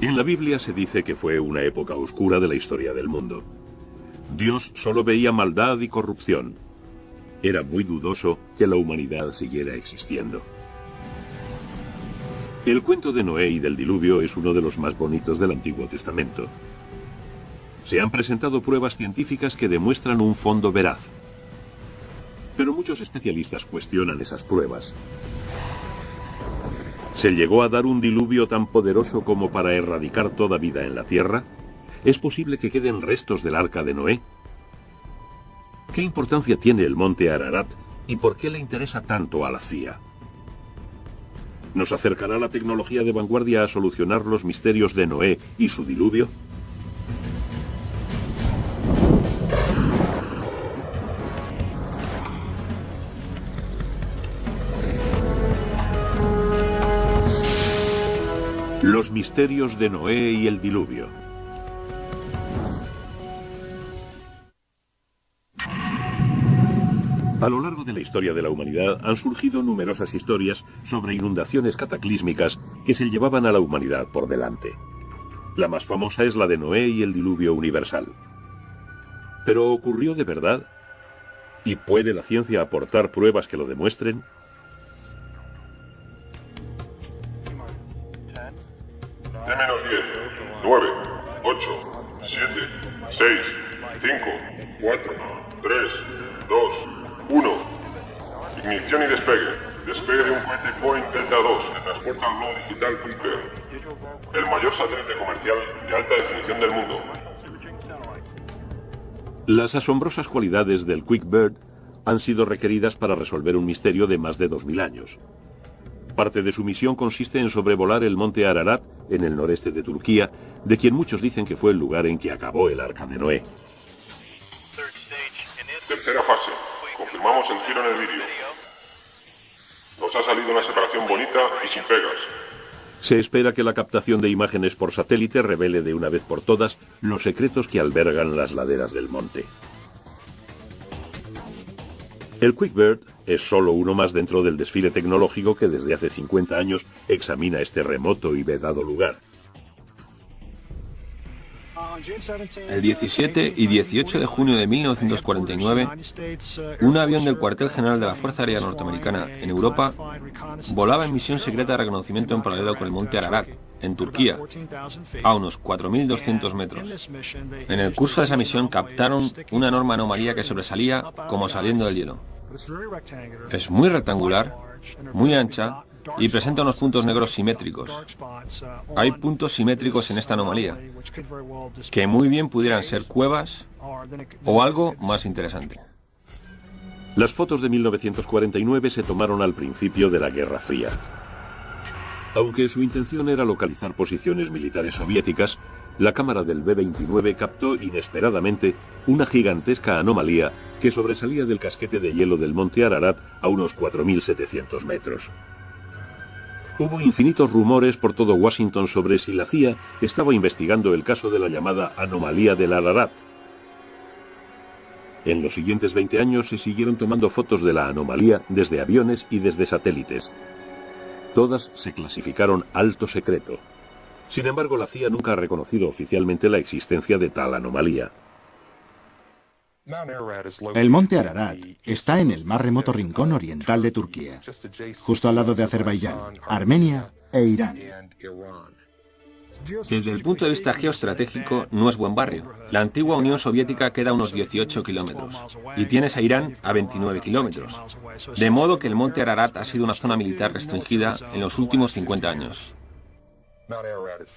En la Biblia se dice que fue una época oscura de la historia del mundo. Dios solo veía maldad y corrupción. Era muy dudoso que la humanidad siguiera existiendo. El cuento de Noé y del diluvio es uno de los más bonitos del Antiguo Testamento. Se han presentado pruebas científicas que demuestran un fondo veraz. Pero muchos especialistas cuestionan esas pruebas. ¿Se llegó a dar un diluvio tan poderoso como para erradicar toda vida en la Tierra? ¿Es posible que queden restos del arca de Noé? ¿Qué importancia tiene el monte Ararat y por qué le interesa tanto a la CIA? ¿Nos acercará la tecnología de vanguardia a solucionar los misterios de Noé y su diluvio? Los misterios de Noé y el diluvio. A lo largo de la historia de la humanidad han surgido numerosas historias sobre inundaciones cataclísmicas que se llevaban a la humanidad por delante. La más famosa es la de Noé y el diluvio universal. ¿Pero ocurrió de verdad? ¿Y puede la ciencia aportar pruebas que lo demuestren? T-10, 9, 8, 7, 6, 5, 4, 3, 2, 1. Ignición y despegue. Despegue de un cohete Boeing Delta II que transporta el globo digital QuickBird, el mayor satélite comercial de alta definición del mundo. Las asombrosas cualidades del QuickBird han sido requeridas para resolver un misterio de más de 2000 años. Parte de su misión consiste en sobrevolar el monte Ararat, en el noreste de Turquía, de quien muchos dicen que fue el lugar en que acabó el arca de Noé. Tercera fase. Confirmamos el giro en el vídeo. Nos ha salido una separación bonita y sin pegas. Se espera que la captación de imágenes por satélite revele de una vez por todas los secretos que albergan las laderas del monte. El QuickBird es solo uno más dentro del desfile tecnológico que desde hace 50 años examina este remoto y vedado lugar. El 17 y 18 de junio de 1949, un avión del cuartel general de la Fuerza Aérea Norteamericana en Europa volaba en misión secreta de reconocimiento en paralelo con el monte Ararat, en Turquía, a unos 4.200 metros. En el curso de esa misión captaron una enorme anomalía que sobresalía como saliendo del hielo. Es muy rectangular, muy ancha y presenta unos puntos negros simétricos. Hay puntos simétricos en esta anomalía, que muy bien pudieran ser cuevas o algo más interesante. Las fotos de 1949 se tomaron al principio de la Guerra Fría. Aunque su intención era localizar posiciones militares soviéticas, la cámara del B-29 captó inesperadamente una gigantesca anomalía que sobresalía del casquete de hielo del monte Ararat a unos 4.700 metros. Hubo infinitos rumores por todo Washington sobre si la CIA estaba investigando el caso de la llamada anomalía del Ararat. En los siguientes 20 años se siguieron tomando fotos de la anomalía desde aviones y desde satélites. Todas se clasificaron alto secreto. Sin embargo, la CIA nunca ha reconocido oficialmente la existencia de tal anomalía. El monte Ararat está en el más remoto rincón oriental de Turquía, justo al lado de Azerbaiyán, Armenia e Irán. Desde el punto de vista geoestratégico, no es buen barrio. La antigua Unión Soviética queda a unos 18 kilómetros y tienes a Irán a 29 kilómetros. De modo que el monte Ararat ha sido una zona militar restringida en los últimos 50 años.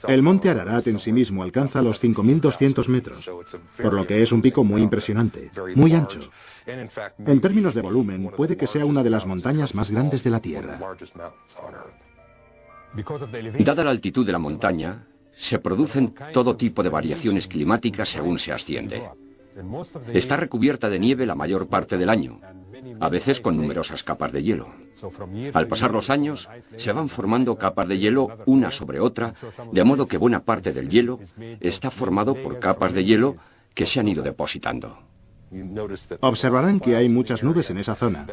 El monte Ararat en sí mismo alcanza los 5.200 metros, por lo que es un pico muy impresionante, muy ancho. En términos de volumen, puede que sea una de las montañas más grandes de la Tierra. Dada la altitud de la montaña, se producen todo tipo de variaciones climáticas según se asciende. Está recubierta de nieve la mayor parte del año, a veces con numerosas capas de hielo. Al pasar los años, se van formando capas de hielo una sobre otra, de modo que buena parte del hielo está formado por capas de hielo que se han ido depositando. Observarán que hay muchas nubes en esa zona.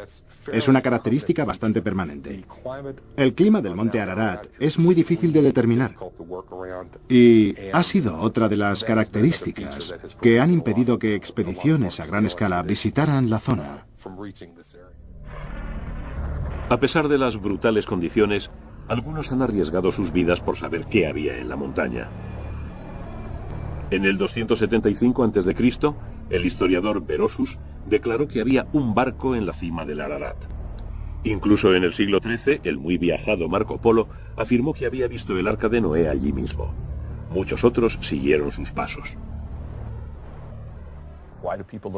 Es una característica bastante permanente. El clima del monte Ararat es muy difícil de determinar y ha sido otra de las características que han impedido que expediciones a gran escala visitaran la zona. A pesar de las brutales condiciones, algunos han arriesgado sus vidas por saber qué había en la montaña. En el 275 a.C., el historiador Berosus declaró que había un barco en la cima del Ararat. Incluso en el siglo XIII, el muy viajado Marco Polo afirmó que había visto el arca de Noé allí mismo. Muchos otros siguieron sus pasos.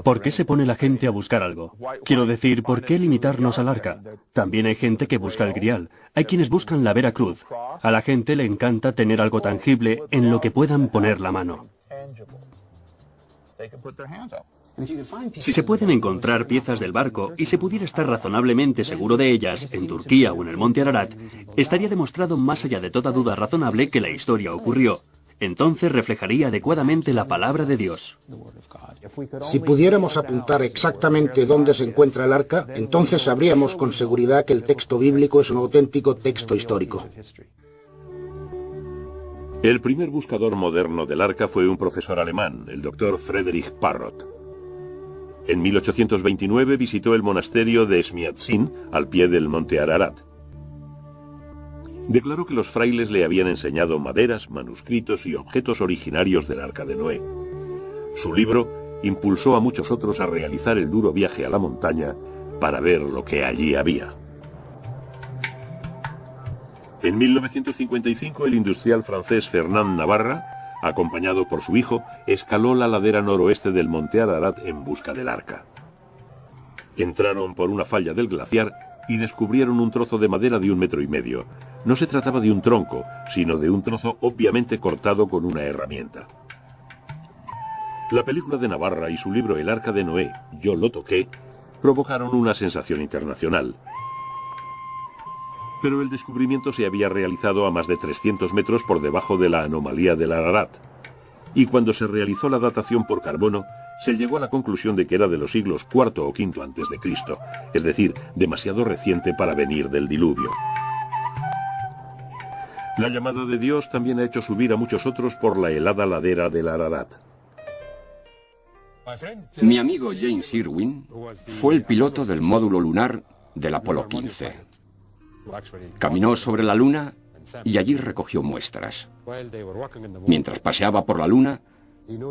¿Por qué se pone la gente a buscar algo? Quiero decir, ¿por qué limitarnos al arca? También hay gente que busca el grial. Hay quienes buscan la Vera Cruz. A la gente le encanta tener algo tangible en lo que puedan poner la mano. Si se pueden encontrar piezas del barco y se pudiera estar razonablemente seguro de ellas en Turquía o en el monte Ararat, estaría demostrado más allá de toda duda razonable que la historia ocurrió. Entonces reflejaría adecuadamente la palabra de Dios. Si pudiéramos apuntar exactamente dónde se encuentra el arca, entonces sabríamos con seguridad que el texto bíblico es un auténtico texto histórico. El primer buscador moderno del arca fue un profesor alemán, el doctor Friedrich Parrot. En 1829 visitó el monasterio de Smiatzin, al pie del monte Ararat. Declaró que los frailes le habían enseñado maderas, manuscritos y objetos originarios del arca de Noé. Su libro impulsó a muchos otros a realizar el duro viaje a la montaña para ver lo que allí había. En 1955, el industrial francés Fernand Navarra, acompañado por su hijo, escaló la ladera noroeste del monte Ararat en busca del arca. Entraron por una falla del glaciar y descubrieron un trozo de madera de 1,5 metros. No se trataba de un tronco, sino de un trozo obviamente cortado con una herramienta. La película de Navarra y su libro El arca de Noé, Yo lo toqué, provocaron una sensación internacional. Pero el descubrimiento se había realizado a más de 300 metros por debajo de la anomalía del Ararat. Y cuando se realizó la datación por carbono, se llegó a la conclusión de que era de los siglos IV o V antes de Cristo, es decir, demasiado reciente para venir del diluvio. La llamada de Dios también ha hecho subir a muchos otros por la helada ladera del Ararat. Mi amigo James Irwin fue el piloto del módulo lunar del Apolo 15. Caminó sobre la Luna y allí recogió muestras. Mientras paseaba por la Luna,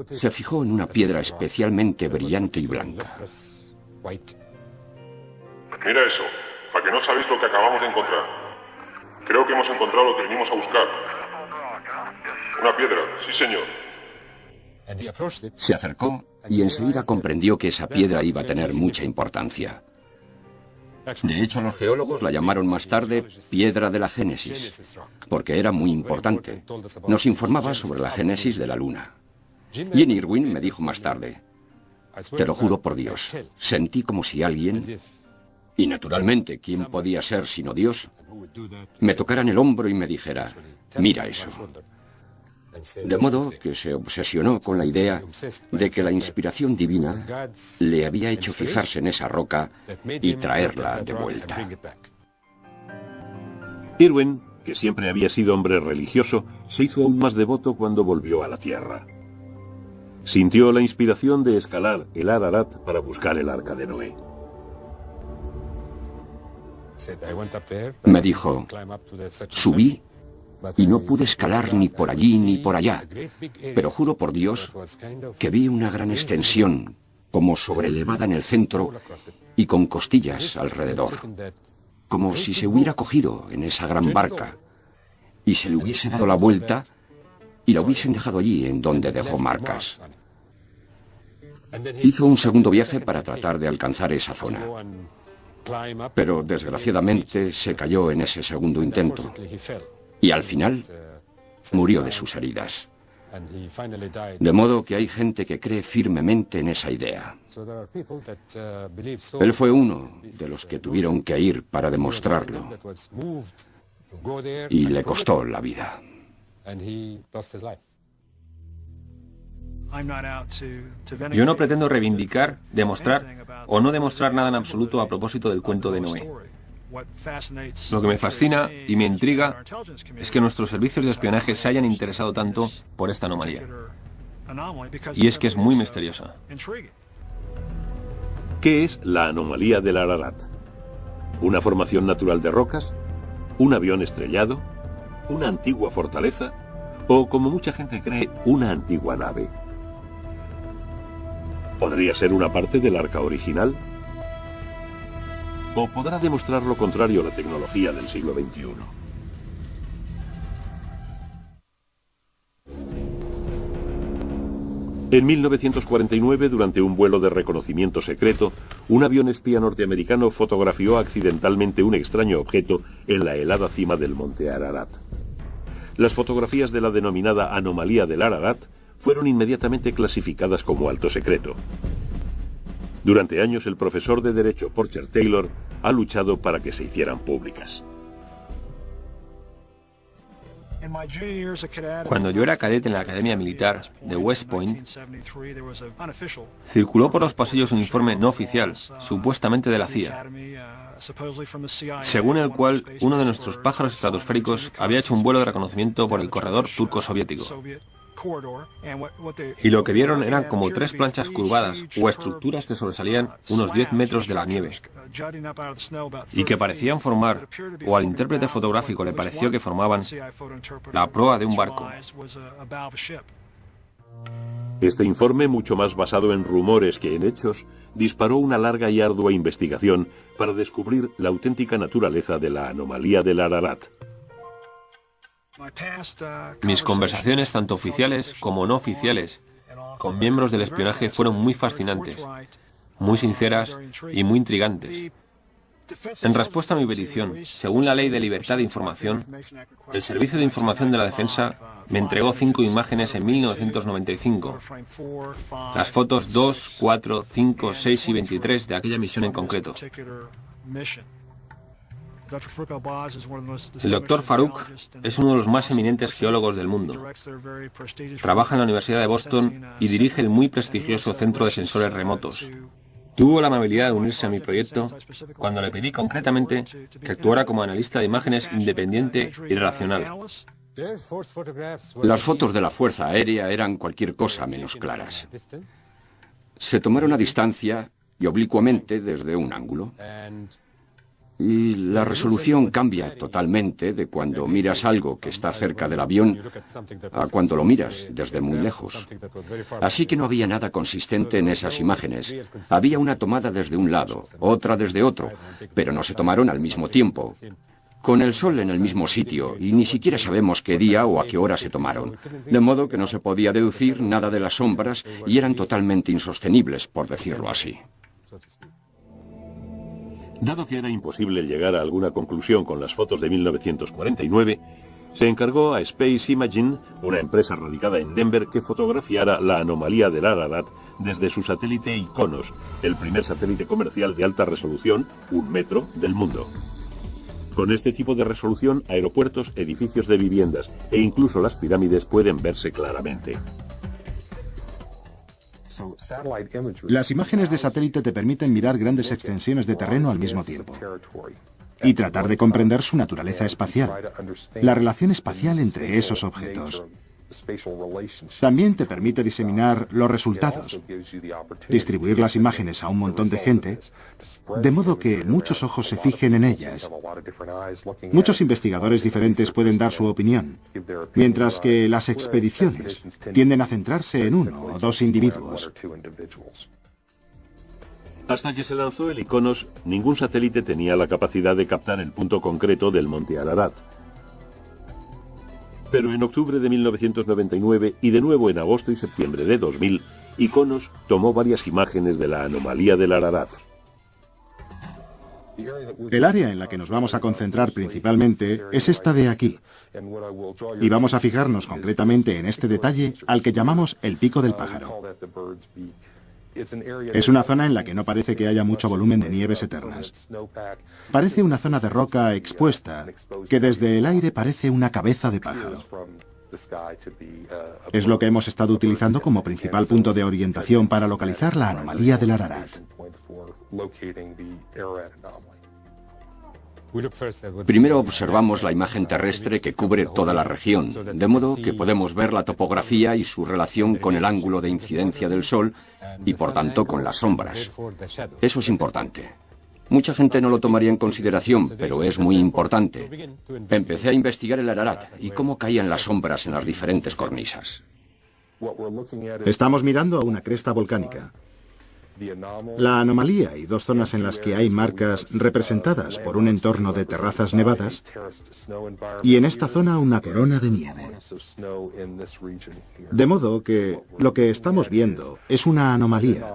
se fijó en una piedra especialmente brillante y blanca. Mira eso, ¿a que no sabéis lo que acabamos de encontrar? Creo que hemos encontrado lo que venimos a buscar. Una piedra, sí señor. Se acercó y enseguida comprendió que esa piedra iba a tener mucha importancia. De hecho, los geólogos la llamaron más tarde Piedra de la Génesis, porque era muy importante. Nos informaba sobre la génesis de la Luna. Jim Irwin me dijo más tarde, te lo juro por Dios, sentí como si alguien, y naturalmente, ¿quién podía ser sino Dios?, me tocara en el hombro y me dijera, mira eso. De modo que se obsesionó con la idea de que la inspiración divina le había hecho fijarse en esa roca y traerla de vuelta. Irwin, que siempre había sido hombre religioso, se hizo aún más devoto cuando volvió a la Tierra. Sintió la inspiración de escalar el Ararat para buscar el arca de Noé. Me dijo, subí y no pude escalar ni por allí ni por allá, pero juro por Dios que vi una gran extensión, como sobrelevada en el centro y con costillas alrededor, como si se hubiera cogido en esa gran barca y se le hubiese dado la vuelta y la hubiesen dejado allí en donde dejó marcas. Hizo un segundo viaje para tratar de alcanzar esa zona, pero desgraciadamente se cayó en ese segundo intento. Y al final murió de sus heridas. De modo que hay gente que cree firmemente en esa idea. Él fue uno de los que tuvieron que ir para demostrarlo. Y le costó la vida. Yo no pretendo reivindicar, demostrar o no demostrar nada en absoluto a propósito del cuento de Noé. Lo que me fascina y me intriga es que nuestros servicios de espionaje se hayan interesado tanto por esta anomalía. Y es que es muy misteriosa. ¿Qué es la anomalía del Ararat? ¿Una formación natural de rocas? ¿Un avión estrellado? ¿Una antigua fortaleza? ¿O, como mucha gente cree, una antigua nave? ¿Podría ser una parte del arca original? ¿O podrá demostrar lo contrario la tecnología del siglo XXI? En 1949, durante un vuelo de reconocimiento secreto, un avión espía norteamericano fotografió accidentalmente un extraño objeto en la helada cima del monte Ararat. Las fotografías de la denominada anomalía del Ararat fueron inmediatamente clasificadas como alto secreto. Durante años, el profesor de Derecho Porcher Taylor ha luchado para que se hicieran públicas. Cuando yo era cadete en la Academia Militar de West Point, circuló por los pasillos un informe no oficial, supuestamente de la CIA, según el cual uno de nuestros pájaros estratosféricos había hecho un vuelo de reconocimiento por el corredor turco-soviético. Y lo que vieron eran como 3 planchas curvadas o estructuras que sobresalían unos 10 metros de la nieve y que parecían formar, o al intérprete fotográfico le pareció que formaban, la proa de un barco. Este informe, mucho más basado en rumores que en hechos, disparó una larga y ardua investigación para descubrir la auténtica naturaleza de la anomalía del Ararat. Mis conversaciones, tanto oficiales como no oficiales, con miembros del espionaje fueron muy fascinantes, muy sinceras y muy intrigantes. En respuesta a mi petición, según la Ley de Libertad de Información, el Servicio de Información de la Defensa me entregó 5 imágenes en 1995. Las fotos 2, 4, 5, 6 y 23 de aquella misión en concreto. El Dr. Farouk es uno de los más eminentes geólogos del mundo. Trabaja en la Universidad de Boston y dirige el muy prestigioso Centro de Sensores Remotos. Tuvo la amabilidad de unirse a mi proyecto cuando le pedí concretamente que actuara como analista de imágenes independiente y racional. Las fotos de la Fuerza Aérea eran cualquier cosa menos claras. Se tomaron a distancia y oblicuamente desde un ángulo. Y la resolución cambia totalmente de cuando miras algo que está cerca del avión a cuando lo miras desde muy lejos. Así que no había nada consistente en esas imágenes. Había una tomada desde un lado, otra desde otro, pero no se tomaron al mismo tiempo, con el sol en el mismo sitio, y ni siquiera sabemos qué día o a qué hora se tomaron. De modo que no se podía deducir nada de las sombras y eran totalmente insostenibles, por decirlo así. Dado que era imposible llegar a alguna conclusión con las fotos de 1949, se encargó a Space Imaging, una empresa radicada en Denver, que fotografiara la anomalía del Ararat desde su satélite Iconos, el primer satélite comercial de alta resolución, 1 metro, del mundo. Con este tipo de resolución, aeropuertos, edificios de viviendas e incluso las pirámides pueden verse claramente. Las imágenes de satélite te permiten mirar grandes extensiones de terreno al mismo tiempo y tratar de comprender su naturaleza espacial, la relación espacial entre esos objetos. También te permite diseminar los resultados, distribuir las imágenes a un montón de gente, de modo que muchos ojos se fijen en ellas. Muchos investigadores diferentes pueden dar su opinión, mientras que las expediciones tienden a centrarse en 1 o 2 individuos. Hasta que se lanzó el Iconos, ningún satélite tenía la capacidad de captar el punto concreto del monte Ararat. Pero en octubre de 1999 y de nuevo en agosto y septiembre de 2000, Iconos tomó varias imágenes de la anomalía del Ararat. El área en la que nos vamos a concentrar principalmente es esta de aquí. Y vamos a fijarnos concretamente en este detalle al que llamamos el pico del pájaro. Es una zona en la que no parece que haya mucho volumen de nieves eternas. Parece una zona de roca expuesta, que desde el aire parece una cabeza de pájaro. Es lo que hemos estado utilizando como principal punto de orientación para localizar la anomalía del Ararat. Primero observamos la imagen terrestre que cubre toda la región, de modo que podemos ver la topografía y su relación con el ángulo de incidencia del Sol y por tanto con las sombras. Eso es importante. Mucha gente no lo tomaría en consideración, pero es muy importante. Empecé a investigar el Ararat y cómo caían las sombras en las diferentes cornisas. Estamos mirando a una cresta volcánica. La anomalía y dos zonas en las que hay marcas representadas por un entorno de terrazas nevadas y en esta zona una corona de nieve. De modo que lo que estamos viendo es una anomalía.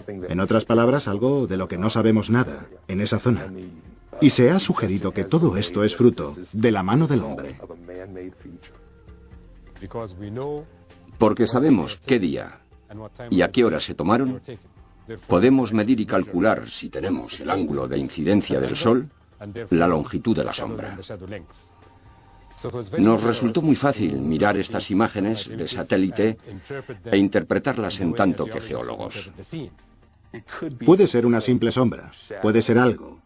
En otras palabras, algo de lo que no sabemos nada en esa zona. Y se ha sugerido que todo esto es fruto de la mano del hombre. Porque sabemos qué día y a qué hora se tomaron, podemos medir y calcular, si tenemos el ángulo de incidencia del Sol, la longitud de la sombra. Nos resultó muy fácil mirar estas imágenes de satélite e interpretarlas en tanto que geólogos. Puede ser una simple sombra, puede ser algo,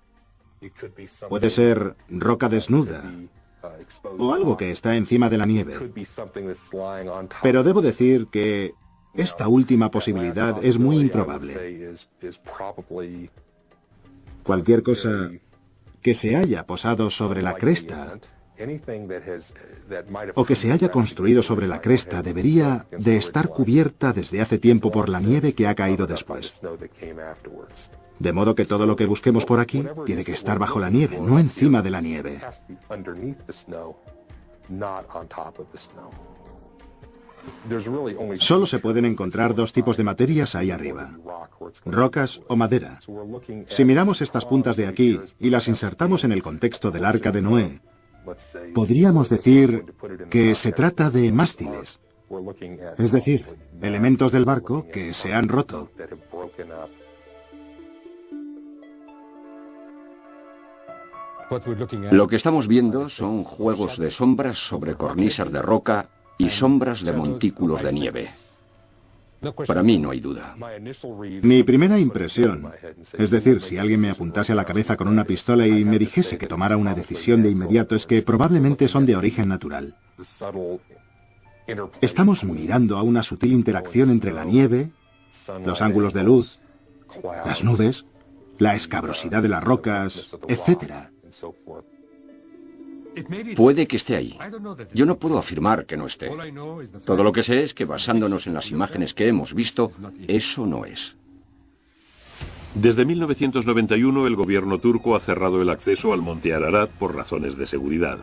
puede ser roca desnuda o algo que está encima de la nieve. Pero debo decir que esta última posibilidad es muy improbable. Cualquier cosa que se haya posado sobre la cresta o que se haya construido sobre la cresta debería de estar cubierta desde hace tiempo por la nieve que ha caído después. De modo que todo lo que busquemos por aquí tiene que estar bajo la nieve, no encima de la nieve. Solo se pueden encontrar dos tipos de materias ahí arriba, rocas o madera. Si miramos estas puntas de aquí y las insertamos en el contexto del Arca de Noé, podríamos decir que se trata de mástiles, es decir, elementos del barco que se han roto. Lo que estamos viendo son juegos de sombras sobre cornisas de roca y sombras de montículos de nieve. Para mí no hay duda. Mi primera impresión, es decir, si alguien me apuntase a la cabeza con una pistola y me dijese que tomara una decisión de inmediato, es que probablemente son de origen natural. Estamos mirando a una sutil interacción entre la nieve, los ángulos de luz, las nubes, la escabrosidad de las rocas, etc. Puede que esté ahí. Yo no puedo afirmar que no esté. Todo lo que sé es que basándonos en las imágenes que hemos visto, eso no es. Desde 1991 el gobierno turco ha cerrado el acceso al monte Ararat por razones de seguridad.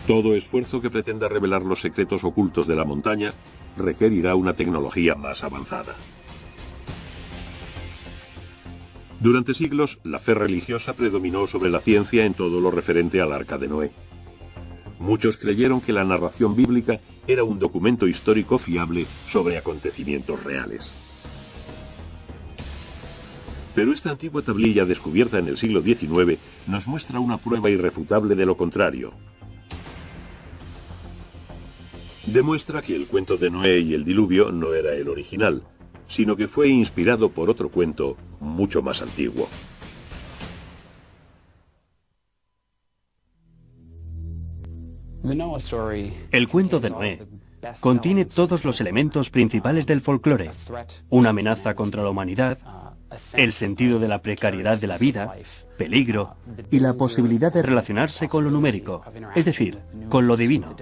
Todo esfuerzo que pretenda revelar los secretos ocultos de la montaña requerirá una tecnología más avanzada. Durante siglos, la fe religiosa predominó sobre la ciencia en todo lo referente al Arca de Noé. Muchos creyeron que la narración bíblica era un documento histórico fiable sobre acontecimientos reales. Pero esta antigua tablilla descubierta en el siglo XIX nos muestra una prueba irrefutable de lo contrario. Demuestra que el cuento de Noé y el diluvio no era el original, sino que fue inspirado por otro cuento mucho más antiguo. El cuento de Noé contiene todos los elementos principales del folclore: una amenaza contra la humanidad, el sentido de la precariedad de la vida, peligro y la posibilidad de relacionarse con lo numérico, es decir, con lo divino.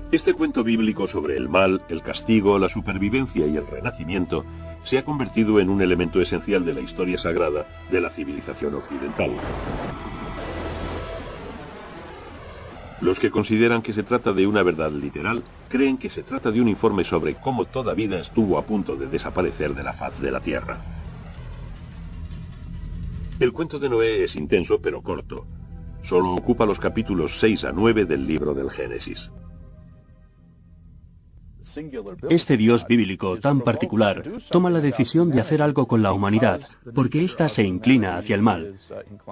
Este cuento bíblico sobre el mal, el castigo, la supervivencia y el renacimiento se ha convertido en un elemento esencial de la historia sagrada de la civilización occidental. Los que consideran que se trata de una verdad literal creen que se trata de un informe sobre cómo toda vida estuvo a punto de desaparecer de la faz de la Tierra. El cuento de Noé es intenso pero corto. Solo ocupa los capítulos 6 a 9 del libro del Génesis. Este Dios bíblico tan particular toma la decisión de hacer algo con la humanidad, porque ésta se inclina hacia el mal.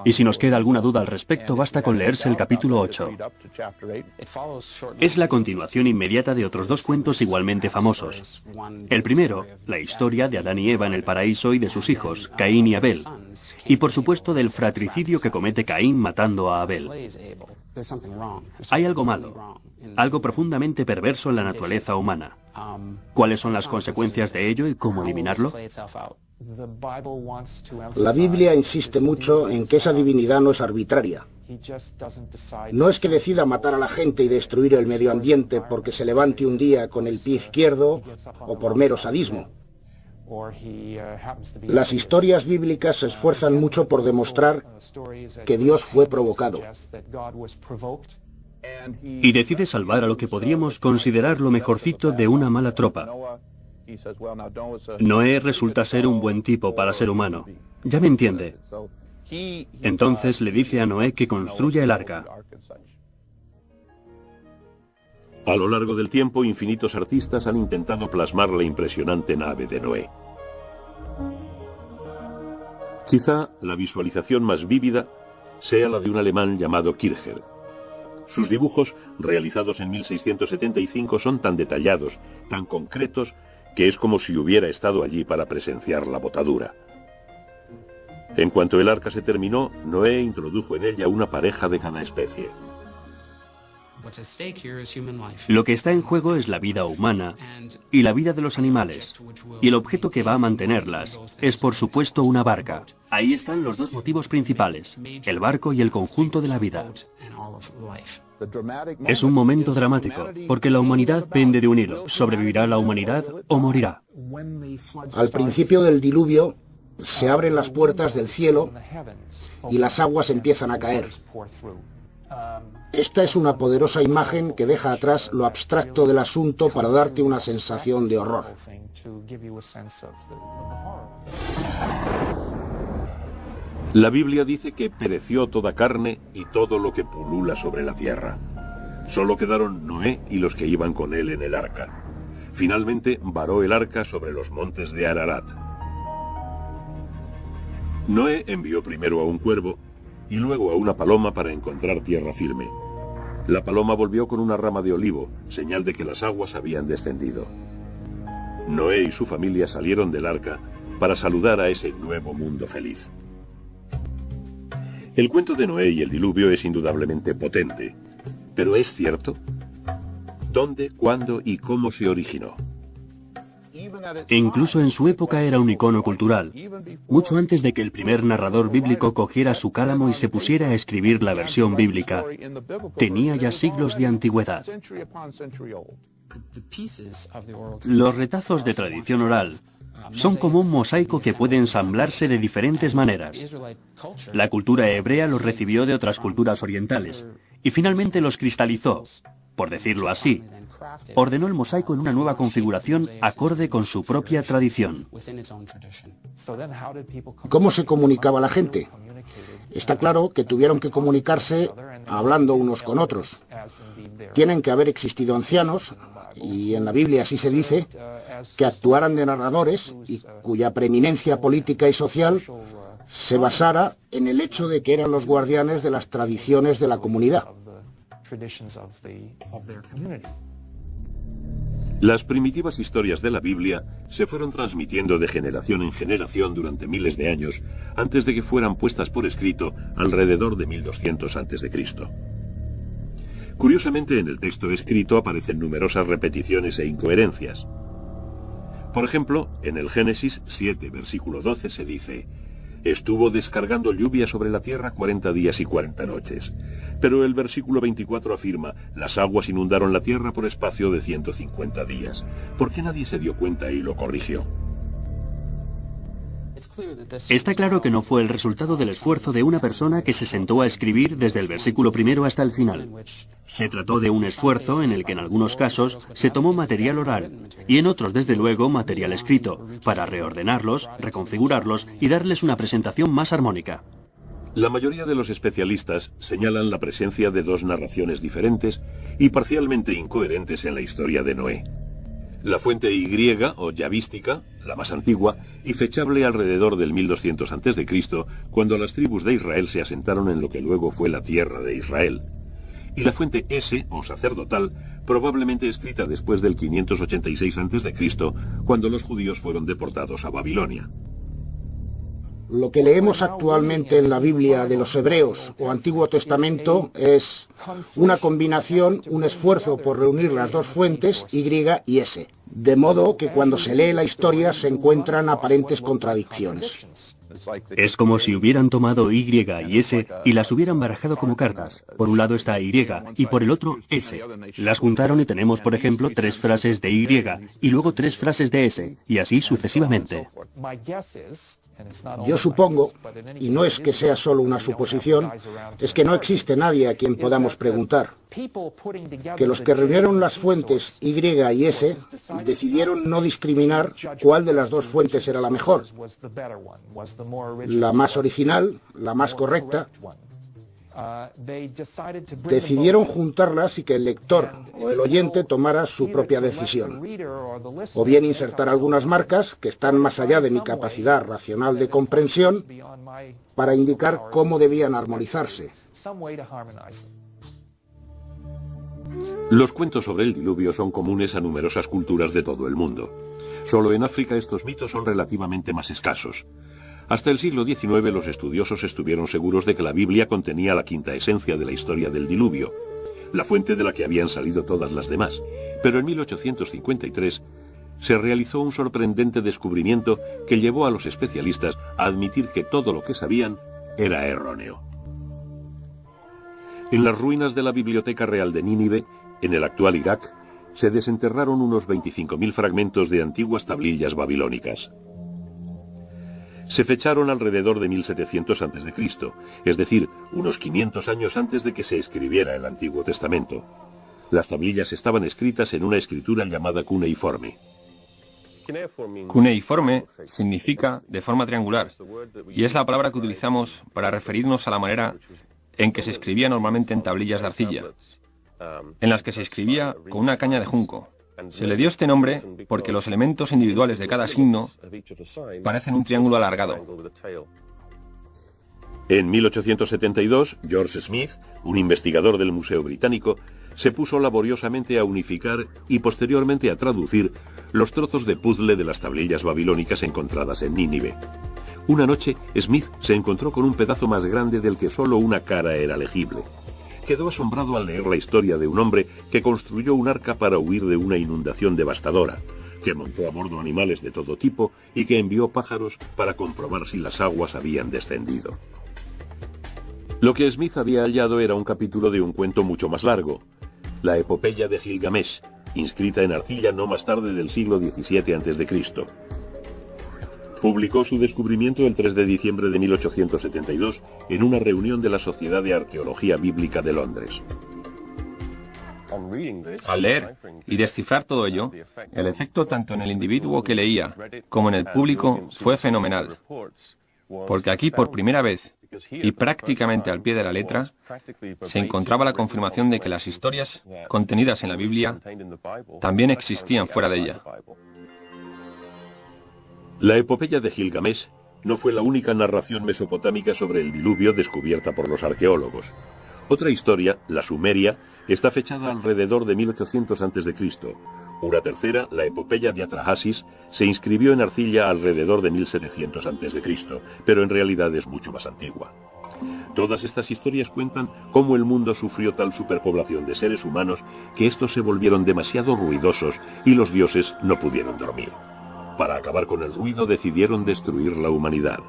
Y si nos queda alguna duda al respecto, basta con leerse el capítulo 8. Es la continuación inmediata de otros dos cuentos igualmente famosos. El primero, la historia de Adán y Eva en el paraíso y de sus hijos, Caín y Abel. Y por supuesto del fratricidio que comete Caín matando a Abel. Hay algo malo, algo profundamente perverso en la naturaleza humana. ¿Cuáles son las consecuencias de ello y cómo eliminarlo? La Biblia insiste mucho en que esa divinidad no es arbitraria. No es que decida matar a la gente y destruir el medio ambiente porque se levante un día con el pie izquierdo o por mero sadismo. Las historias bíblicas se esfuerzan mucho por demostrar que Dios fue provocado. Y decide salvar a lo que podríamos considerar lo mejorcito de una mala tropa. Noé resulta ser un buen tipo para ser humano. Ya me entiende. Entonces le dice a Noé que construya el arca. A lo largo del tiempo, infinitos artistas han intentado plasmar la impresionante nave de Noé. Quizá la visualización más vívida sea la de un alemán llamado Kircher. Sus dibujos, realizados en 1675, son tan detallados, tan concretos, que es como si hubiera estado allí para presenciar la botadura. En cuanto el arca se terminó, Noé introdujo en ella una pareja de cada especie. Lo que está en juego es la vida humana y la vida de los animales. Y el objeto que va a mantenerlas es, por supuesto, una barca. Ahí están los dos motivos principales, el barco y el conjunto de la vida. Es un momento dramático, porque la humanidad pende de un hilo. ¿Sobrevivirá la humanidad o morirá? Al principio del diluvio, se abren las puertas del cielo y las aguas empiezan a caer. Esta es una poderosa imagen que deja atrás lo abstracto del asunto para darte una sensación de horror. La Biblia dice que pereció toda carne y todo lo que pulula sobre la tierra. Solo quedaron Noé y los que iban con él en el arca. Finalmente varó el arca sobre los montes de Ararat. Noé envió primero a un cuervo y luego a una paloma para encontrar tierra firme. La paloma volvió con una rama de olivo, señal de que las aguas habían descendido. Noé y su familia salieron del arca para saludar a ese nuevo mundo feliz. El cuento de Noé y el diluvio es indudablemente potente, pero ¿es cierto? ¿Dónde, cuándo y cómo se originó? Incluso en su época era un icono cultural, mucho antes de que el primer narrador bíblico cogiera su cálamo y se pusiera a escribir la versión bíblica. Tenía ya siglos de antigüedad. Los retazos de tradición oral son como un mosaico que puede ensamblarse de diferentes maneras. La cultura hebrea los recibió de otras culturas orientales y finalmente los cristalizó, por decirlo así. Ordenó el mosaico en una nueva configuración acorde con su propia tradición. ¿Cómo se comunicaba la gente? Está claro que tuvieron que comunicarse hablando unos con otros. Tienen que haber existido ancianos, y en la Biblia así se dice, que actuaran de narradores y cuya preeminencia política y social se basara en el hecho de que eran los guardianes de las tradiciones de la comunidad. Las primitivas historias de la Biblia se fueron transmitiendo de generación en generación durante miles de años antes de que fueran puestas por escrito alrededor de 1200 a.C. Curiosamente, en el texto escrito aparecen numerosas repeticiones e incoherencias. Por ejemplo, en el Génesis 7, versículo 12 se dice: «Estuvo descargando lluvia sobre la tierra 40 días y 40 noches». Pero el versículo 24 afirma: «Las aguas inundaron la tierra por espacio de 150 días». ¿Por qué nadie se dio cuenta y lo corrigió? Está claro que no fue el resultado del esfuerzo de una persona que se sentó a escribir desde el versículo primero hasta el final. Se trató de un esfuerzo en el que en algunos casos se tomó material oral y en otros, desde luego, material escrito, para reordenarlos, reconfigurarlos y darles una presentación más armónica. La mayoría de los especialistas señalan la presencia de dos narraciones diferentes y parcialmente incoherentes en la historia de Noé. La fuente Y, o yavística, la más antigua, y fechable alrededor del 1200 a.C., cuando las tribus de Israel se asentaron en lo que luego fue la tierra de Israel. Y la fuente S, o sacerdotal, probablemente escrita después del 586 a.C., cuando los judíos fueron deportados a Babilonia. Lo que leemos actualmente en la Biblia de los Hebreos o Antiguo Testamento es una combinación, un esfuerzo por reunir las dos fuentes, Y y S. De modo que cuando se lee la historia se encuentran aparentes contradicciones. Es como si hubieran tomado Y y S y las hubieran barajado como cartas. Por un lado está Y y por el otro S. Las juntaron y tenemos, por ejemplo, 3 frases de Y y luego 3 frases de S, y así sucesivamente. Yo supongo, y no es que sea solo una suposición, es que no existe nadie a quien podamos preguntar, que los que reunieron las fuentes Y y S decidieron no discriminar cuál de las dos fuentes era la mejor, la más original, la más correcta. Decidieron juntarlas y que el lector o el oyente tomara su propia decisión, o bien insertar algunas marcas que están más allá de mi capacidad racional de comprensión para indicar cómo debían armonizarse. Los cuentos sobre el diluvio son comunes a numerosas culturas de todo el mundo. Solo en África estos mitos son relativamente más escasos. Hasta el siglo XIX los estudiosos estuvieron seguros de que la Biblia contenía la quinta esencia de la historia del diluvio, la fuente de la que habían salido todas las demás. Pero en 1853 se realizó un sorprendente descubrimiento que llevó a los especialistas a admitir que todo lo que sabían era erróneo. En las ruinas de la Biblioteca Real de Nínive, en el actual Irak, se desenterraron unos 25.000 fragmentos de antiguas tablillas babilónicas. Se fecharon alrededor de 1700 a.C., es decir, unos 500 años antes de que se escribiera el Antiguo Testamento. Las tablillas estaban escritas en una escritura llamada cuneiforme. Cuneiforme significa de forma triangular, y es la palabra que utilizamos para referirnos a la manera en que se escribía normalmente en tablillas de arcilla, en las que se escribía con una caña de junco. Se le dio este nombre porque los elementos individuales de cada signo parecen un triángulo alargado. En 1872, George Smith, un investigador del Museo Británico, se puso laboriosamente a unificar y posteriormente a traducir los trozos de puzzle de las tablillas babilónicas encontradas en Nínive. Una noche, Smith se encontró con un pedazo más grande del que solo una cara era legible. Quedó asombrado al leer la historia de un hombre que construyó un arca para huir de una inundación devastadora, que montó a bordo animales de todo tipo y que envió pájaros para comprobar si las aguas habían descendido. Lo que Smith había hallado era un capítulo de un cuento mucho más largo, la epopeya de Gilgamesh, inscrita en arcilla no más tarde del siglo XVII a.C. Publicó su descubrimiento el 3 de diciembre de 1872 en una reunión de la Sociedad de Arqueología Bíblica de Londres. Al leer y descifrar todo ello, el efecto tanto en el individuo que leía como en el público fue fenomenal, porque aquí por primera vez, y prácticamente al pie de la letra, se encontraba la confirmación de que las historias contenidas en la Biblia también existían fuera de ella. La epopeya de Gilgamesh no fue la única narración mesopotámica sobre el diluvio descubierta por los arqueólogos. Otra historia, la sumeria, está fechada alrededor de 1800 a.C. Una tercera, la epopeya de Atrahasis, se inscribió en arcilla alrededor de 1700 a.C., pero en realidad es mucho más antigua. Todas estas historias cuentan cómo el mundo sufrió tal superpoblación de seres humanos que estos se volvieron demasiado ruidosos y los dioses no pudieron dormir. Para acabar con el ruido decidieron destruir la humanidad.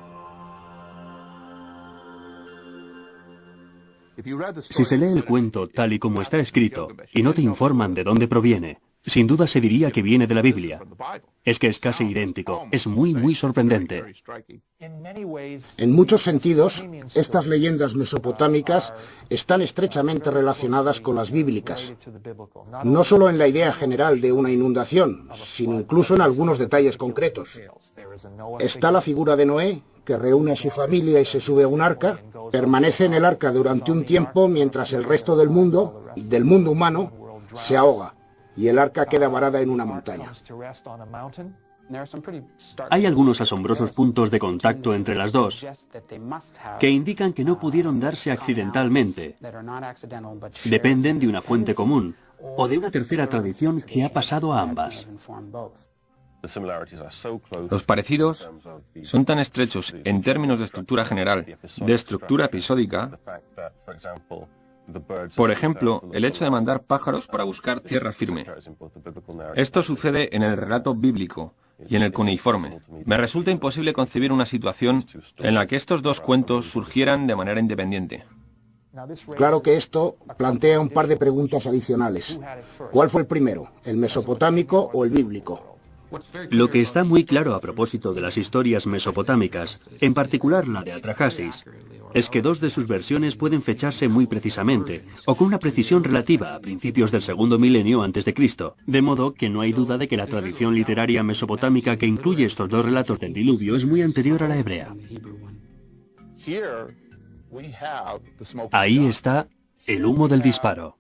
Si se lee el cuento tal y como está escrito y no te informan de dónde proviene, sin duda se diría que viene de la Biblia. Es que es casi idéntico, es muy sorprendente. En muchos sentidos, estas leyendas mesopotámicas están estrechamente relacionadas con las bíblicas. No solo en la idea general de una inundación, sino incluso en algunos detalles concretos. Está la figura de Noé, que reúne a su familia y se sube a un arca, permanece en el arca durante un tiempo mientras el resto del mundo humano, se ahoga. y el arca queda varada en una montaña. Hay algunos asombrosos puntos de contacto entre las dos que indican que no pudieron darse accidentalmente. Dependen de una fuente común o de una tercera tradición que ha pasado a ambas. Los parecidos son tan estrechos en términos de estructura general, de estructura episódica. Por ejemplo, el hecho de mandar pájaros para buscar tierra firme. Esto sucede en el relato bíblico y en el cuneiforme. Me resulta imposible concebir una situación en la que estos dos cuentos surgieran de manera independiente. Claro que esto plantea un par de preguntas adicionales. ¿Cuál fue el primero, el mesopotámico o el bíblico? Lo que está muy claro a propósito de las historias mesopotámicas, en particular la de Atrahasis, es que dos de sus versiones pueden fecharse muy precisamente, o con una precisión relativa a principios del segundo milenio antes de Cristo, de modo que no hay duda de que la tradición literaria mesopotámica que incluye estos dos relatos del diluvio es muy anterior a la hebrea. Ahí está el humo del disparo.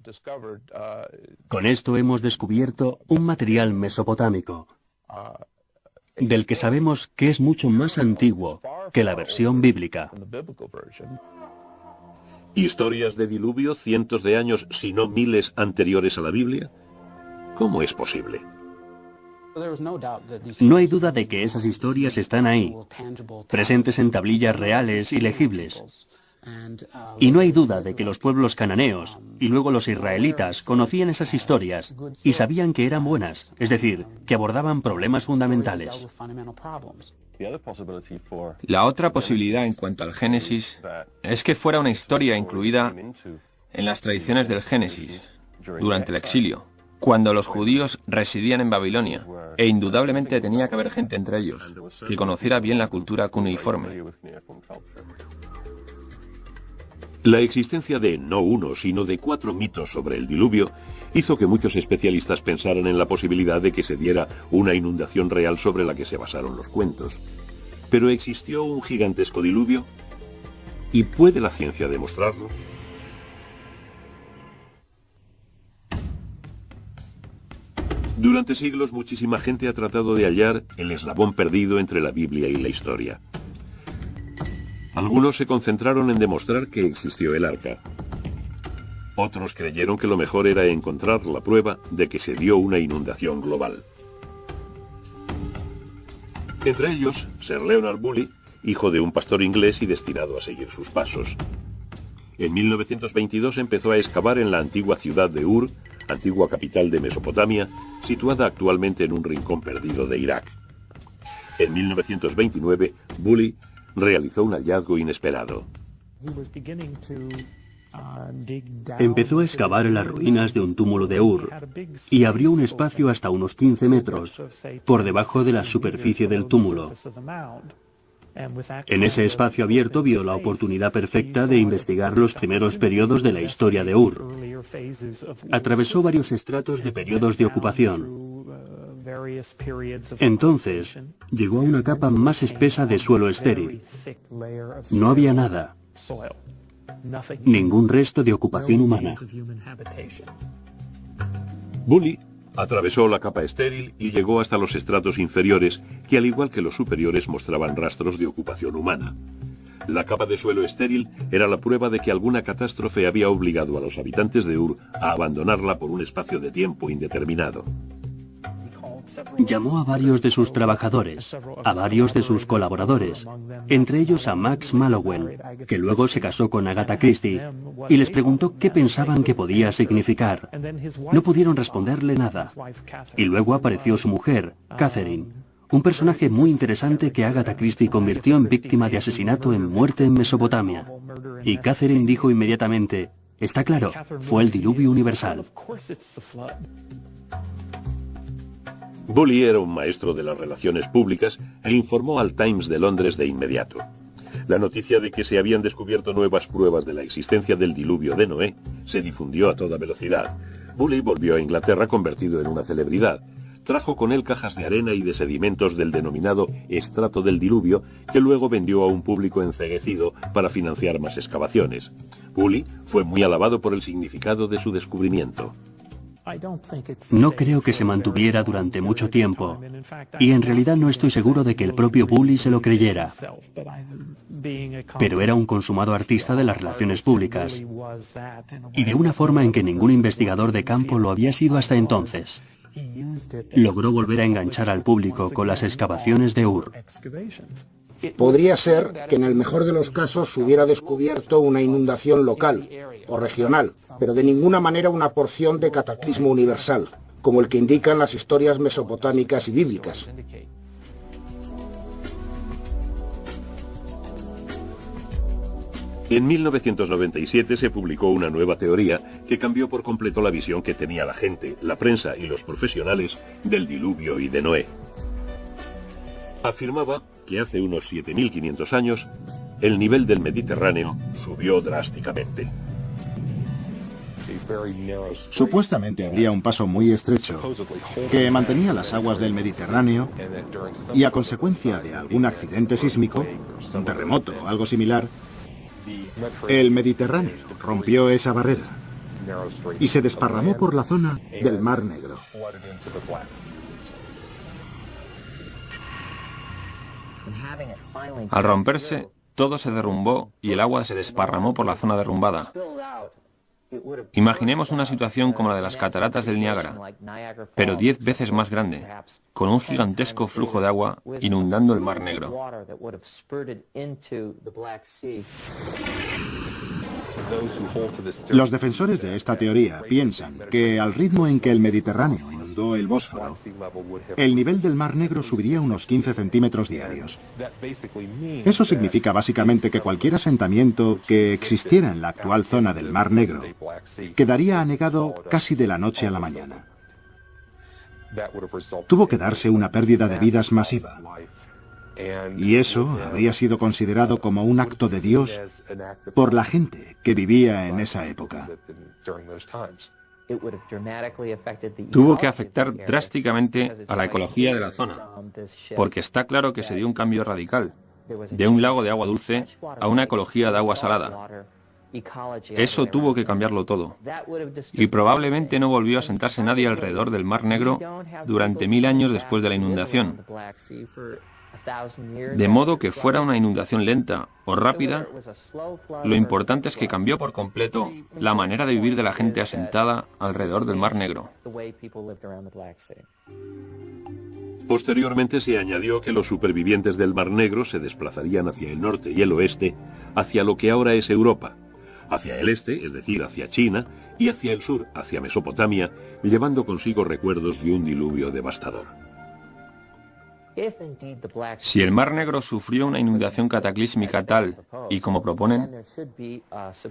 Con esto hemos descubierto un material mesopotámico, del que sabemos que es mucho más antiguo que la versión bíblica. ¿Historias de diluvio cientos de años, si no miles, anteriores a la Biblia? ¿Cómo es posible? No hay duda de que esas historias están ahí, presentes en tablillas reales y legibles. Y no hay duda de que los pueblos cananeos y luego los israelitas conocían esas historias y sabían que eran buenas, es decir, que abordaban problemas fundamentales. La otra posibilidad en cuanto al Génesis es que fuera una historia incluida en las tradiciones del Génesis durante el exilio, cuando los judíos residían en Babilonia, e indudablemente tenía que haber gente entre ellos que conociera bien la cultura cuneiforme. La existencia de no uno, sino de 4 mitos sobre el diluvio hizo que muchos especialistas pensaran en la posibilidad de que se diera una inundación real sobre la que se basaron los cuentos. ¿Pero existió un gigantesco diluvio? ¿Y puede la ciencia demostrarlo? Durante siglos muchísima gente ha tratado de hallar el eslabón perdido entre la Biblia y la historia. Algunos se concentraron en demostrar que existió el arca. Otros creyeron que lo mejor era encontrar la prueba de que se dio una inundación global. Entre ellos, Sir Leonard Bully, hijo de un pastor inglés y destinado a seguir sus pasos. En 1922 empezó a excavar en la antigua ciudad de Ur, antigua capital de Mesopotamia, situada actualmente en un rincón perdido de Irak. En 1929, Bully realizó un hallazgo inesperado. Empezó a excavar en las ruinas de un túmulo de Ur y abrió un espacio hasta unos 15 metros por debajo de la superficie del túmulo. En ese espacio abierto vio la oportunidad perfecta de investigar los primeros periodos de la historia de Ur. Atravesó varios estratos de periodos de ocupación. Entonces, llegó a una capa más espesa de suelo estéril. No había nada. Ningún resto de ocupación humana. Bully atravesó la capa estéril y llegó hasta los estratos inferiores, que al igual que los superiores mostraban rastros de ocupación humana. La capa de suelo estéril era la prueba de que alguna catástrofe había obligado a los habitantes de Ur a abandonarla por un espacio de tiempo indeterminado. Llamó a varios de sus trabajadores, a varios de sus colaboradores, entre ellos a Max Mallowan, que luego se casó con Agatha Christie, y les preguntó qué pensaban que podía significar. No pudieron responderle nada. Y luego apareció su mujer, Catherine, un personaje muy interesante que Agatha Christie convirtió en víctima de asesinato en Muerte en Mesopotamia. Y Catherine dijo inmediatamente, está claro, fue el diluvio universal. Bully era un maestro de las relaciones públicas e informó al Times de Londres de inmediato. La noticia de que se habían descubierto nuevas pruebas de la existencia del diluvio de Noé se difundió a toda velocidad. Bully volvió a Inglaterra convertido en una celebridad. Trajo con él cajas de arena y de sedimentos del denominado estrato del diluvio, que luego vendió a un público enceguecido para financiar más excavaciones. Bully fue muy alabado por el significado de su descubrimiento. No creo que se mantuviera durante mucho tiempo, y en realidad no estoy seguro de que el propio Bully se lo creyera. Pero era un consumado artista de las relaciones públicas, y de una forma en que ningún investigador de campo lo había sido hasta entonces. Logró volver a enganchar al público con las excavaciones de Ur. Podría ser que en el mejor de los casos se hubiera descubierto una inundación local o regional, pero de ninguna manera una porción de cataclismo universal, como el que indican las historias mesopotámicas y bíblicas. En 1997 se publicó una nueva teoría que cambió por completo la visión que tenía la gente, la prensa y los profesionales del diluvio y de Noé. Afirmaba que hace unos 7.500 años el nivel del Mediterráneo subió drásticamente. Supuestamente habría un paso muy estrecho que mantenía las aguas del Mediterráneo y a consecuencia de algún accidente sísmico, un terremoto o algo similar, el Mediterráneo rompió esa barrera y se desparramó por la zona del Mar Negro. Al romperse, todo se derrumbó y el agua se desparramó por la zona derrumbada. Imaginemos una situación como la de las cataratas del Niágara, pero 10 veces más grande, con un gigantesco flujo de agua inundando el Mar Negro. Los defensores de esta teoría piensan que al ritmo en que el Mediterráneo inundó el Bósforo, el nivel del Mar Negro subiría unos 15 centímetros diarios. Eso significa básicamente que cualquier asentamiento que existiera en la actual zona del Mar Negro quedaría anegado casi de la noche a la mañana. Tuvo que darse una pérdida de vidas masiva. Y eso habría sido considerado como un acto de Dios por la gente que vivía en esa época. Tuvo que afectar drásticamente a la ecología de la zona, porque está claro que se dio un cambio radical, de un lago de agua dulce a una ecología de agua salada. Eso tuvo que cambiarlo todo. Y probablemente no volvió a sentarse nadie alrededor del Mar Negro durante 1000 años después de la inundación. De modo que fuera una inundación lenta o rápida, lo importante es que cambió por completo la manera de vivir de la gente asentada alrededor del Mar Negro. Posteriormente se añadió que los supervivientes del Mar Negro se desplazarían hacia el norte y el oeste, hacia lo que ahora es Europa, hacia el este, es decir, hacia China, y hacia el sur, hacia Mesopotamia, llevando consigo recuerdos de un diluvio devastador. Si el Mar Negro sufrió una inundación cataclísmica tal y como proponen,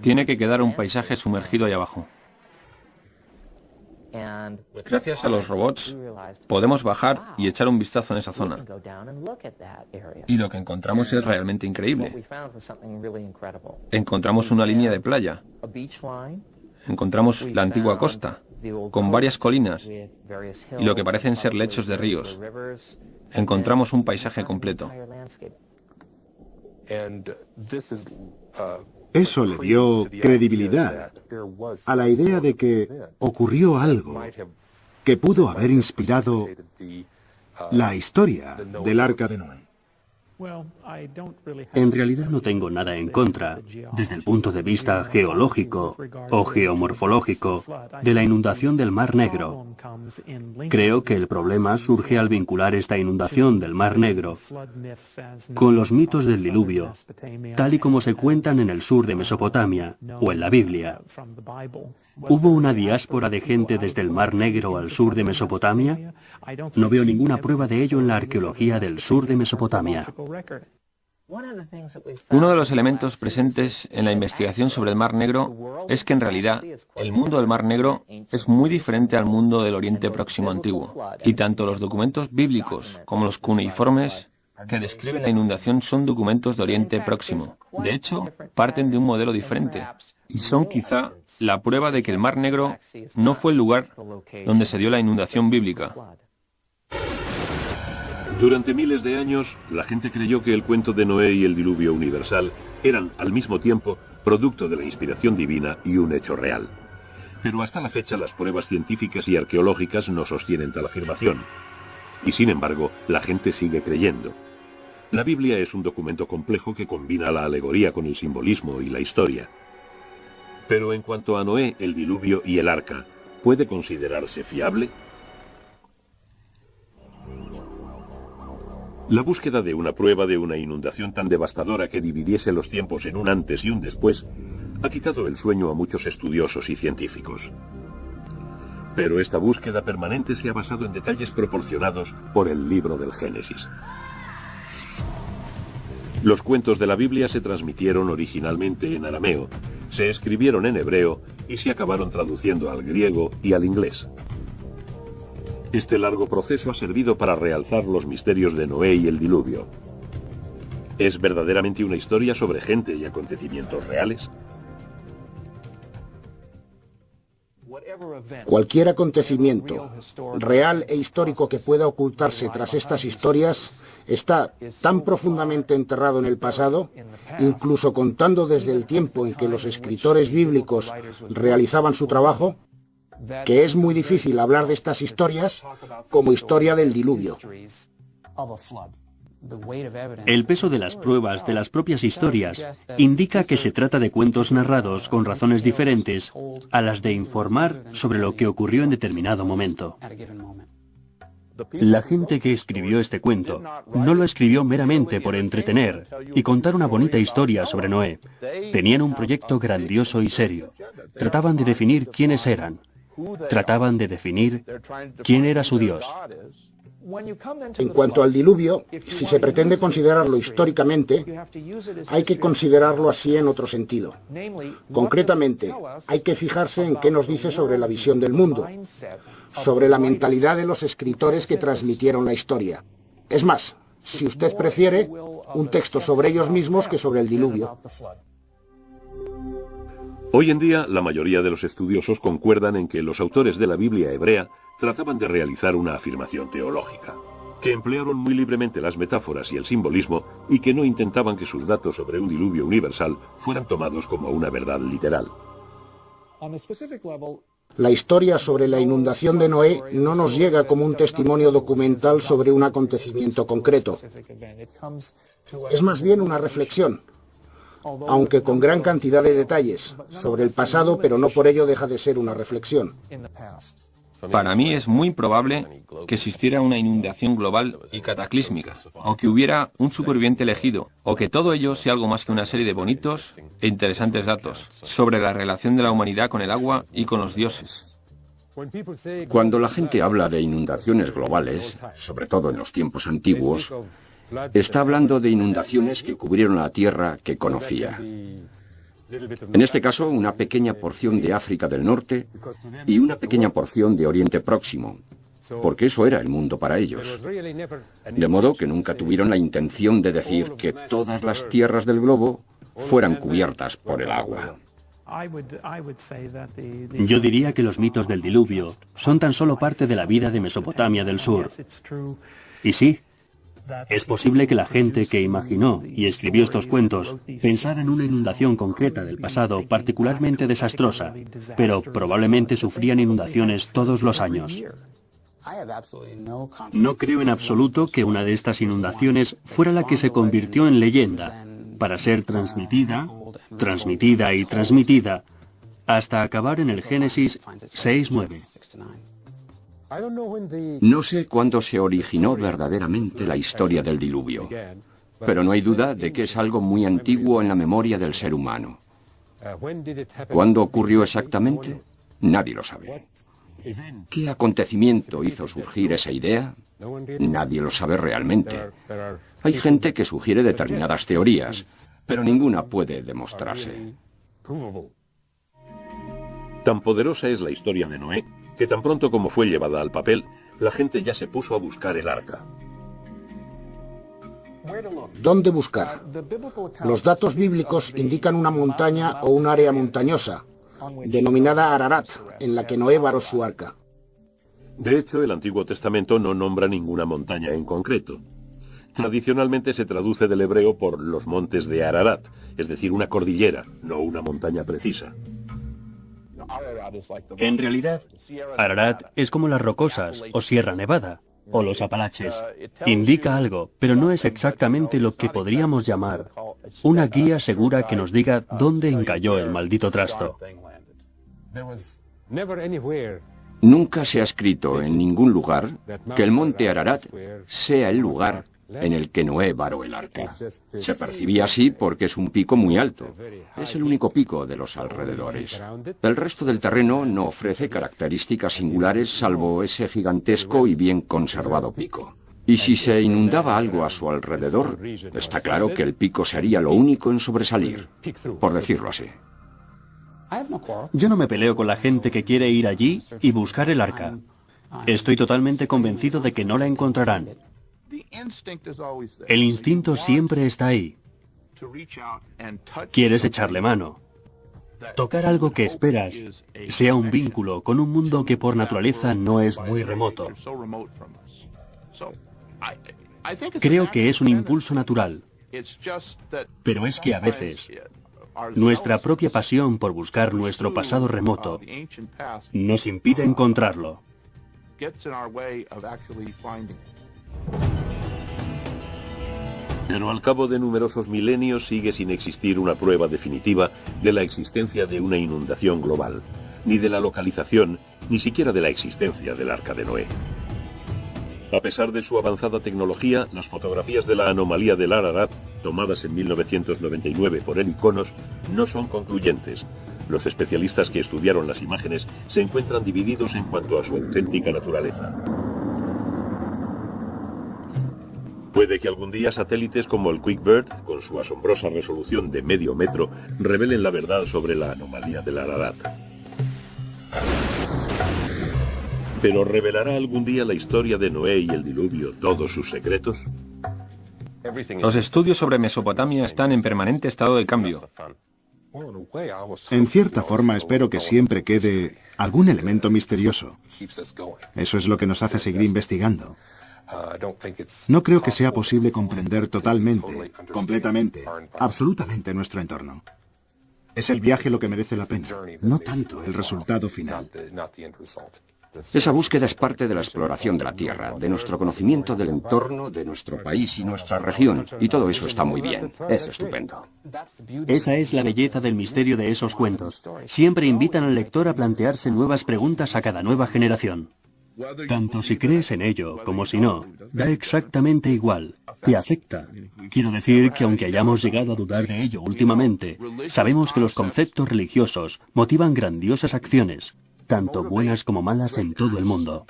tiene que quedar un paisaje sumergido ahí abajo. Gracias a los robots, podemos bajar y echar un vistazo en esa zona. Y lo que encontramos es realmente increíble. Encontramos una línea de playa. Encontramos la antigua costa, con varias colinas y lo que parecen ser lechos de ríos. Encontramos un paisaje completo. Eso le dio credibilidad a la idea de que ocurrió algo que pudo haber inspirado la historia del Arca de Noé. En realidad no tengo nada en contra, desde el punto de vista geológico o geomorfológico, de la inundación del Mar Negro. Creo que el problema surge al vincular esta inundación del Mar Negro con los mitos del diluvio, tal y como se cuentan en el sur de Mesopotamia o en la Biblia. ¿Hubo una diáspora de gente desde el Mar Negro al sur de Mesopotamia? No veo ninguna prueba de ello en la arqueología del sur de Mesopotamia. Uno de los elementos presentes en la investigación sobre el Mar Negro es que en realidad el mundo del Mar Negro es muy diferente al mundo del Oriente Próximo antiguo, y tanto los documentos bíblicos como los cuneiformes que describen la inundación son documentos de Oriente Próximo. De hecho, parten de un modelo diferente y son quizá la prueba de que el Mar Negro no fue el lugar donde se dio la inundación bíblica. Durante miles de años, la gente creyó que el cuento de Noé y el diluvio universal eran, al mismo tiempo, producto de la inspiración divina y un hecho real. Pero hasta la fecha las pruebas científicas y arqueológicas no sostienen tal afirmación. Y sin embargo, la gente sigue creyendo. La Biblia es un documento complejo que combina la alegoría con el simbolismo y la historia. Pero en cuanto a Noé, el diluvio y el arca, ¿puede considerarse fiable? La búsqueda de una prueba de una inundación tan devastadora que dividiese los tiempos en un antes y un después ha quitado el sueño a muchos estudiosos y científicos. Pero esta búsqueda permanente se ha basado en detalles proporcionados por el libro del Génesis. Los cuentos de la Biblia se transmitieron originalmente en arameo, se escribieron en hebreo y se acabaron traduciendo al griego y al inglés. Este largo proceso ha servido para realzar los misterios de Noé y el diluvio. ¿Es verdaderamente una historia sobre gente y acontecimientos reales? Cualquier acontecimiento real e histórico que pueda ocultarse tras estas historias está tan profundamente enterrado en el pasado, incluso contando desde el tiempo en que los escritores bíblicos realizaban su trabajo, que es muy difícil hablar de estas historias como historia del diluvio. El peso de las pruebas de las propias historias indica que se trata de cuentos narrados con razones diferentes a las de informar sobre lo que ocurrió en determinado momento. La gente que escribió este cuento no lo escribió meramente por entretener y contar una bonita historia sobre Noé. Tenían un proyecto grandioso y serio. Trataban de definir quiénes eran. Trataban de definir quién era su Dios. En cuanto al diluvio, si se pretende considerarlo históricamente, hay que considerarlo así en otro sentido. Concretamente, hay que fijarse en qué nos dice sobre la visión del mundo, sobre la mentalidad de los escritores que transmitieron la historia. Es más, si usted prefiere, un texto sobre ellos mismos que sobre el diluvio. Hoy en día, la mayoría de los estudiosos concuerdan en que los autores de la Biblia hebrea trataban de realizar una afirmación teológica, que emplearon muy libremente las metáforas y el simbolismo y que no intentaban que sus datos sobre un diluvio universal fueran tomados como una verdad literal. La historia sobre la inundación de Noé no nos llega como un testimonio documental sobre un acontecimiento concreto. Es más bien una reflexión, aunque con gran cantidad de detalles, sobre el pasado, pero no por ello deja de ser una reflexión. Para mí es muy probable que existiera una inundación global y cataclísmica, o que hubiera un superviviente elegido, o que todo ello sea algo más que una serie de bonitos e interesantes datos sobre la relación de la humanidad con el agua y con los dioses. Cuando la gente habla de inundaciones globales, sobre todo en los tiempos antiguos, está hablando de inundaciones que cubrieron la tierra que conocía. En este caso, una pequeña porción de África del Norte y una pequeña porción de Oriente Próximo, porque eso era el mundo para ellos. De modo que nunca tuvieron la intención de decir que todas las tierras del globo fueran cubiertas por el agua. Yo diría que los mitos del diluvio son tan solo parte de la vida de Mesopotamia del Sur. Y sí, es posible que la gente que imaginó y escribió estos cuentos pensara en una inundación concreta del pasado particularmente desastrosa, pero probablemente sufrían inundaciones todos los años. No creo en absoluto que una de estas inundaciones fuera la que se convirtió en leyenda, para ser transmitida, transmitida y transmitida, hasta acabar en el Génesis 6:9. No sé cuándo se originó verdaderamente la historia del diluvio, pero no hay duda de que es algo muy antiguo en la memoria del ser humano. ¿Cuándo ocurrió exactamente? Nadie lo sabe. ¿Qué acontecimiento hizo surgir esa idea? Nadie lo sabe realmente. Hay gente que sugiere determinadas teorías, pero ninguna puede demostrarse. Tan poderosa es la historia de Noé, que tan pronto como fue llevada al papel, la gente ya se puso a buscar el arca. ¿Dónde buscar? Los datos bíblicos indican una montaña o un área montañosa, denominada Ararat, en la que Noé varó su arca. De hecho, el Antiguo Testamento no nombra ninguna montaña en concreto. Tradicionalmente se traduce del hebreo por los montes de Ararat, es decir, una cordillera, no una montaña precisa. En realidad, Ararat es como las Rocosas o Sierra Nevada o los Apalaches. Indica algo, pero no es exactamente lo que podríamos llamar una guía segura que nos diga dónde encalló el maldito trasto. Nunca se ha escrito en ningún lugar que el monte Ararat sea el lugar en el que Noé varó el arca. Se percibía así porque es un pico muy alto. Es el único pico de los alrededores. El resto del terreno no ofrece características singulares salvo ese gigantesco y bien conservado pico. Y si se inundaba algo a su alrededor, está claro que el pico sería lo único en sobresalir, por decirlo así. Yo no me peleo con la gente que quiere ir allí y buscar el arca. Estoy totalmente convencido de que no la encontrarán. El instinto siempre está ahí. Quieres echarle mano. Tocar algo que esperas, sea un vínculo con un mundo que por naturaleza no es muy remoto. Creo que es un impulso natural. Pero es que a veces, nuestra propia pasión por buscar nuestro pasado remoto nos impide encontrarlo. Pero al cabo de numerosos milenios sigue sin existir una prueba definitiva de la existencia de una inundación global, ni de la localización, ni siquiera de la existencia del Arca de Noé. A pesar de su avanzada tecnología, las fotografías de la anomalía del Ararat, tomadas en 1999 por el Iconos, no son concluyentes. Los especialistas que estudiaron las imágenes se encuentran divididos en cuanto a su auténtica naturaleza. Puede que algún día satélites como el QuickBird, con su asombrosa resolución de medio metro, revelen la verdad sobre la anomalía del Ararat. ¿Pero revelará algún día la historia de Noé y el diluvio todos sus secretos? Los estudios sobre Mesopotamia están en permanente estado de cambio. En cierta forma espero que siempre quede algún elemento misterioso. Eso es lo que nos hace seguir investigando. No creo que sea posible comprender totalmente, completamente, absolutamente nuestro entorno. Es el viaje lo que merece la pena, no tanto el resultado final. Esa búsqueda es parte de la exploración de la Tierra, de nuestro conocimiento del entorno, de nuestro país y nuestra región. Y todo eso está muy bien. Es estupendo. Esa es la belleza del misterio de esos cuentos. Siempre invitan al lector a plantearse nuevas preguntas a cada nueva generación. Tanto si crees en ello como si no, da exactamente igual. Te afecta. Quiero decir que aunque hayamos llegado a dudar de ello últimamente, sabemos que los conceptos religiosos motivan grandiosas acciones, tanto buenas como malas en todo el mundo.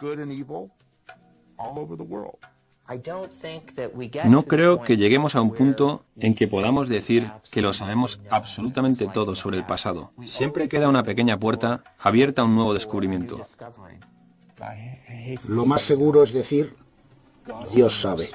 No creo que lleguemos a un punto en que podamos decir que lo sabemos absolutamente todo sobre el pasado. Siempre queda una pequeña puerta abierta a un nuevo descubrimiento. Lo más seguro es decir, Dios sabe.